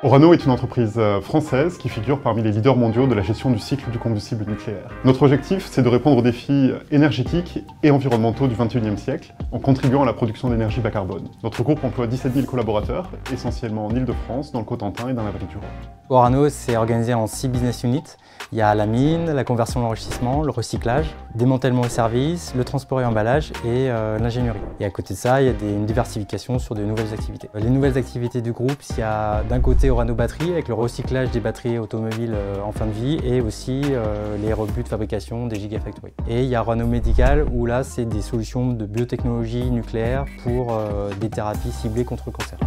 Orano est une entreprise française qui figure parmi les leaders mondiaux de la gestion du cycle du combustible nucléaire. Notre objectif, c'est de répondre aux défis énergétiques et environnementaux du XXIe siècle en contribuant à la production d'énergie bas carbone. Notre groupe emploie 17 000 collaborateurs, essentiellement en Île-de-France, dans le Cotentin et dans la vallée du Rhône. Orano, c'est organisé en 6 business units. Il y a la mine, la conversion et l'enrichissement, le recyclage, démantèlement et services, le transport et emballage et l'ingénierie. Et à côté de ça, il y a une diversification sur de nouvelles activités. Les nouvelles activités du groupe, il y a d'un côté Orano Batterie avec le recyclage des batteries automobiles en fin de vie et aussi les rebuts de fabrication des Gigafactory. Et il y a Orano Médical où là, c'est des solutions de biotechnologie nucléaire pour des thérapies ciblées contre le cancer.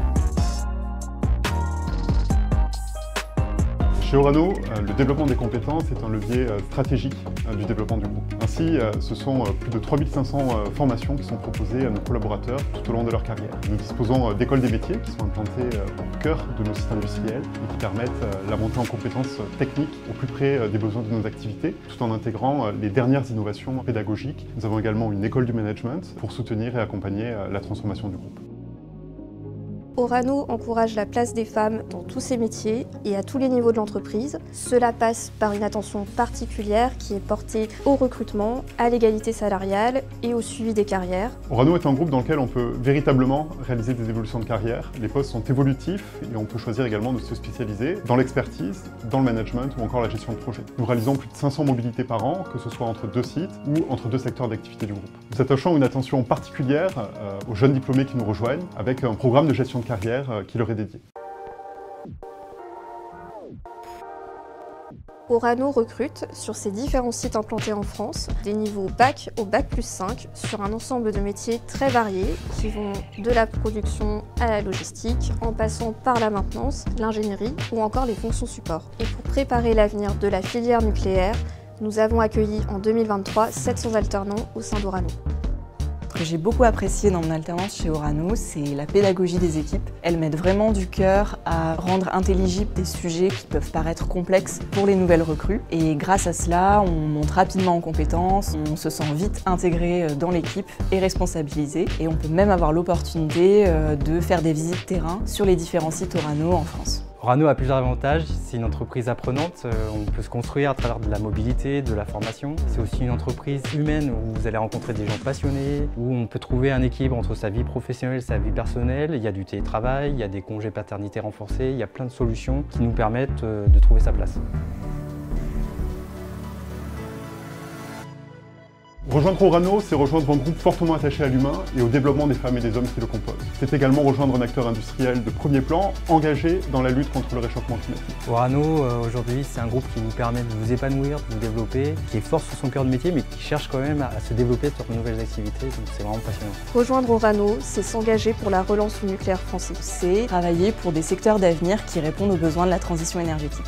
Chez Orano, le développement des compétences est un levier stratégique du développement du groupe. Ainsi, ce sont plus de 3500 formations qui sont proposées à nos collaborateurs tout au long de leur carrière. Nous disposons d'écoles des métiers qui sont implantées au cœur de nos sites industriels et qui permettent la montée en compétences techniques au plus près des besoins de nos activités, tout en intégrant les dernières innovations pédagogiques. Nous avons également une école du management pour soutenir et accompagner la transformation du groupe. Orano encourage la place des femmes dans tous ses métiers et à tous les niveaux de l'entreprise. Cela passe par une attention particulière qui est portée au recrutement, à l'égalité salariale et au suivi des carrières. Orano est un groupe dans lequel on peut véritablement réaliser des évolutions de carrière. Les postes sont évolutifs et on peut choisir également de se spécialiser dans l'expertise, dans le management ou encore la gestion de projet. Nous réalisons plus de 500 mobilités par an, que ce soit entre deux sites ou entre deux secteurs d'activité du groupe. Nous attachons une attention particulière aux jeunes diplômés qui nous rejoignent avec un programme de gestion de carrière qui leur est dédié. Orano recrute sur ses différents sites implantés en France des niveaux bac au bac+5 sur un ensemble de métiers très variés qui vont de la production à la logistique en passant par la maintenance, l'ingénierie ou encore les fonctions support. Et pour préparer l'avenir de la filière nucléaire, nous avons accueilli en 2023 700 alternants au sein d'Orano. Ce que j'ai beaucoup apprécié dans mon alternance chez Orano, c'est la pédagogie des équipes. Elles mettent vraiment du cœur à rendre intelligibles des sujets qui peuvent paraître complexes pour les nouvelles recrues. Et grâce à cela, on monte rapidement en compétences, on se sent vite intégré dans l'équipe et responsabilisé. Et on peut même avoir l'opportunité de faire des visites terrain sur les différents sites Orano en France. Orano a plusieurs avantages, c'est une entreprise apprenante, on peut se construire à travers de la mobilité, de la formation. C'est aussi une entreprise humaine où vous allez rencontrer des gens passionnés, où on peut trouver un équilibre entre sa vie professionnelle et sa vie personnelle. Il y a du télétravail, il y a des congés paternité renforcés, il y a plein de solutions qui nous permettent de trouver sa place. Rejoindre Orano, c'est rejoindre un groupe fortement attaché à l'humain et au développement des femmes et des hommes qui le composent. C'est également rejoindre un acteur industriel de premier plan, engagé dans la lutte contre le réchauffement climatique. Orano, aujourd'hui, c'est un groupe qui vous permet de vous épanouir, de vous développer, qui est fort sur son cœur de métier, mais qui cherche quand même à se développer sur de nouvelles activités, donc c'est vraiment passionnant. Rejoindre Orano, c'est s'engager pour la relance du nucléaire français. C'est travailler pour des secteurs d'avenir qui répondent aux besoins de la transition énergétique.